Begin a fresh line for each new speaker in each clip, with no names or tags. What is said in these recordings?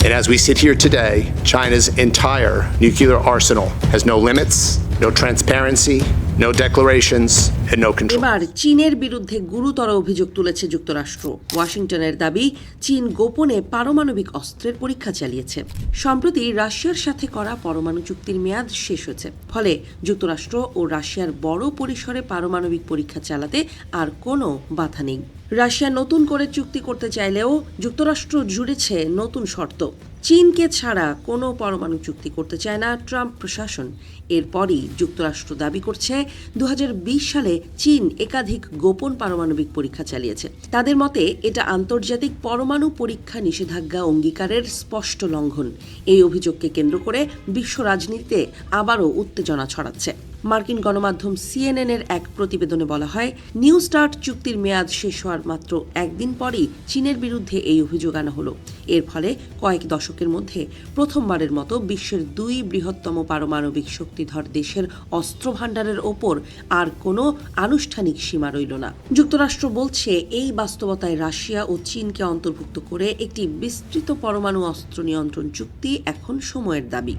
And as we sit here today, China's entire nuclear arsenal has no limits, no transparency, no declarations, and no control.
এবার চীনের বিরুদ্ধে গুরুতর অভিযোগ তুলেছে যুক্তরাষ্ট্র। ওয়াশিংটনের দাবি, চীন গোপনে পারমাণবিক অস্ত্রের পরীক্ষা চালিয়েছে। সম্প্রতি রাশিয়ার সাথে করা পরমাণু চুক্তির মেয়াদ শেষ হয়েছে, ফলে যুক্তরাষ্ট্র ও রাশিয়ার বড় পরিসরে পারমাণবিক পরীক্ষা চালাতে আর কোনো বাধা নেই। রাশিয়া নতুন করে চুক্তি করতে চাইলেও যুক্তরাষ্ট্র জুড়েছে নতুন শর্ত। চীনকে ছাড়া কোনো পরমাণু চুক্তি করতে চায় না ট্রাম্প প্রশাসন। এরপরই যুক্তরাষ্ট্র দাবি করছে 2020 সালে চীন একাধিক গোপন পারমাণবিক পরীক্ষা চালিয়েছে। তাদের মতে এটা আন্তর্জাতিক পরমাণু পরীক্ষা নিষেধাজ্ঞা অঙ্গীকারের স্পষ্ট লঙ্ঘন। এই অভিযোগকে কেন্দ্র করে বিশ্ব রাজনীতিতে আবারও উত্তেজনা ছড়াচ্ছে। মার্কিন গণমাধ্যম CNN এর এক প্রতিবেদনে বলা হয়, নিউ স্টার্ট চুক্তির মেয়াদ শেষ হওয়ার মাত্র একদিন পরই চীনের বিরুদ্ধে এই অভিযোগ আনা হলো। এর ফলে কয়েক দশকের মধ্যে প্রথমবারের মতো বিশ্বের 2 বৃহত্তম পারমাণবিক শক্তিধর দেশের অস্ত্র ভাণ্ডারের ওপর আর কোনো আনুষ্ঠানিক সীমা রইল না। যুক্তরাষ্ট্র বলছে, এই বাস্তবতায় রাশিয়া ও চীনকে অন্তর্ভুক্ত করে একটি বিস্তৃত পরমাণু অস্ত্র নিয়ন্ত্রণ চুক্তি এখন সময়ের দাবি।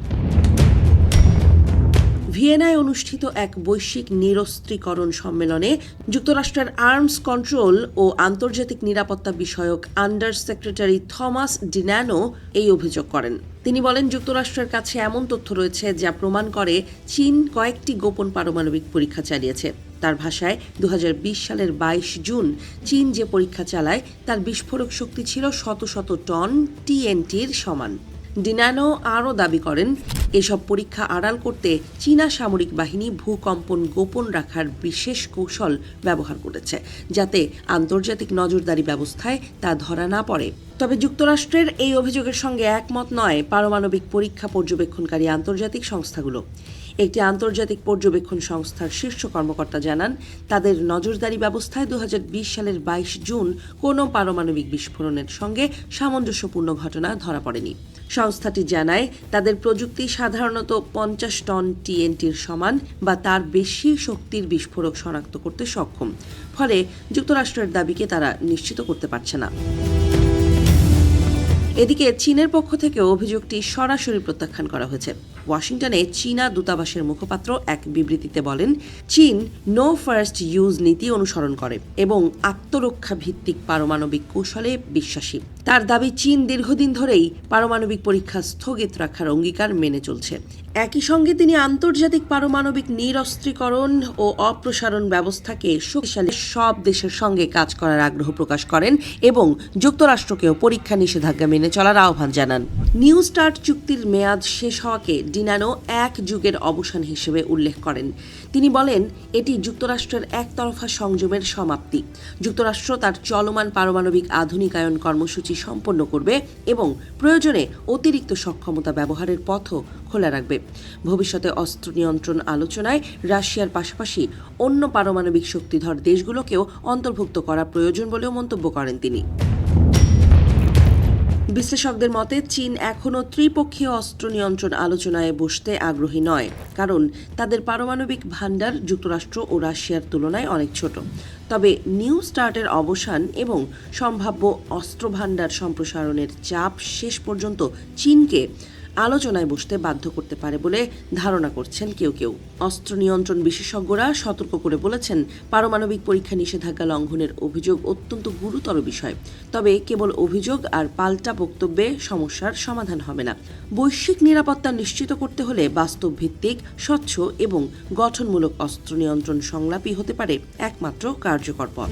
ভিয়েনায় অনুষ্ঠিত এক বৈশ্বিক নিরস্ত্রীকরণ সম্মেলনে যুক্তরাষ্ট্রের আর্মস কন্ট্রোল ও আন্তর্জাতিক নিরাপত্তা বিষয়ক আন্ডার সেক্রেটারি থমাস ডিন্যানো এই অভিযোগ করেন। তিনি বলেন, যুক্তরাষ্ট্রের কাছে এমন তথ্য রয়েছে যা প্রমাণ করে চীন কয়েকটি গোপন পারমাণবিক পরীক্ষা চালিয়েছে। তার ভাষায় 2020 সালের 22 জুন চীন যে পরীক্ষা চালায় তার বিস্ফোরক শক্তি ছিল শত শত টন TNTর সমান। ডিন্যানো আরও দাবি করেন, এসব পরীক্ষা আড়াল করতে চীনা সামরিক বাহিনী ভূকম্পন গোপন রাখার বিশেষ কৌশল ব্যবহার করেছে, যাতে আন্তর্জাতিক নজরদারি ব্যবস্থায় তা ধরা না পড়ে। তবে যুক্তরাষ্ট্রের এই অভিযোগের সঙ্গে একমত নয় পারমাণবিক পরীক্ষা পর্যবেক্ষণকারী আন্তর্জাতিক সংস্থাগুলো। একটি আন্তর্জাতিক পর্যবেক্ষণ সংস্থার শীর্ষ কর্মকর্তা জানান, তাদের নজরদারি ব্যবস্থায় 2020 সালের 22 জুন কোনো পারমাণবিক বিস্ফোরণের সঙ্গে সামঞ্জস্যপূর্ণ ঘটনা ধরা পড়েনি। সংস্থাটি জানায়, তাদের প্রযুক্তি সাধারণত 50 টন TNTর সমান বা তার বেশি শক্তির বিস্ফোরক শনাক্ত করতে সক্ষম। ফলে যুক্তরাষ্ট্রের দাবিকে তারা নিশ্চিত করতে পারছে না। এদিকে চীনের পক্ষ থেকে অভিযোগটি সরাসরি প্রত্যাখ্যান করা হয়েছে। ওয়াশিংটনে চীনা দূতাবাসের মুখপাত্র এক বিবৃতিতে বলেন, চীন নো ফার্স্ট ইউজ নীতি অনুসরণ করে এবং আত্মরক্ষা ভিত্তিক পারমাণবিক কৌশলে বিশ্বাসী। তার দাবি, চীন দীর্ঘদিন ধরেই পারমাণবিক পরীক্ষা স্থগিত রাখার অঙ্গীকার মেনে চলছে। একই সঙ্গে তিনি আন্তর্জাতিক পারমাণবিক নিরস্ত্রীকরণ ও অপ্রসারণ ব্যবস্থাকে শক্তিশালী সব দেশের সঙ্গে কাজ করার আগ্রহ প্রকাশ করেন এবং যুক্তরাষ্ট্রকেও পরীক্ষা নিষেধাজ্ঞা মেনে চলার আহ্বান জানান। নিউ স্টার্ট চুক্তির মেয়াদ শেষ হওয়াকে ডিন্যানো এক যুগের অবসান হিসেবে উল্লেখ করেন। তিনি বলেন, এটি যুক্তরাষ্ট্রের একতরফা সংযমের সমাপ্তি। যুক্তরাষ্ট্র তার চলমান পারমাণবিক আধুনিকায়ন কর্মসূচি সম্পন্ন করবে এবং প্রয়োজনে অতিরিক্ত সক্ষমতা ব্যবহারের পথও খোলা রাখবে। ভবিষ্যতে অস্ত্র নিয়ন্ত্রণ আলোচনায় রাশিয়ার পাশাপাশি অন্য পারমাণবিক শক্তিধর দেশগুলোকেও অন্তর্ভুক্ত করা প্রয়োজন বলেও মন্তব্য করেন তিনি। বিশ্লেষকদের মতে, চীন এখনও ত্রিপক্ষীয় অস্ত্র নিয়ন্ত্রণ আলোচনায় বসতে আগ্রহী নয়, কারণ তাদের পারমাণবিক ভাণ্ডার যুক্তরাষ্ট্র ও রাশিয়ার তুলনায় অনেক ছোট। তবে নিউ স্টার্টের অবসান এবং সম্ভাব্য অস্ত্র ভাণ্ডার সম্প্রসারণের চাপ শেষ পর্যন্ত চীনকে আলোচনায় বসতে বাধ্য করতে পারে বলে ধারণা করছেন কেউ কেউ। অস্ত্র নিয়ন্ত্রণ বিশেষজ্ঞরা সতর্ক করে বলেছেন, পারমাণবিক পরীক্ষা নিষেধাজ্ঞা লঙ্ঘনের অভিযোগ অত্যন্ত গুরুতর বিষয়। তবে কেবল অভিযোগ আর পাল্টা বক্তব্যে সমস্যার সমাধান হবে না। বৈশ্বিক নিরাপত্তা নিশ্চিত করতে হলে বাস্তব ভিত্তিক, স্বচ্ছ এবং গঠনমূলক অস্ত্র নিয়ন্ত্রণ সংলাপই হতে পারে একমাত্র কার্যকর পথ।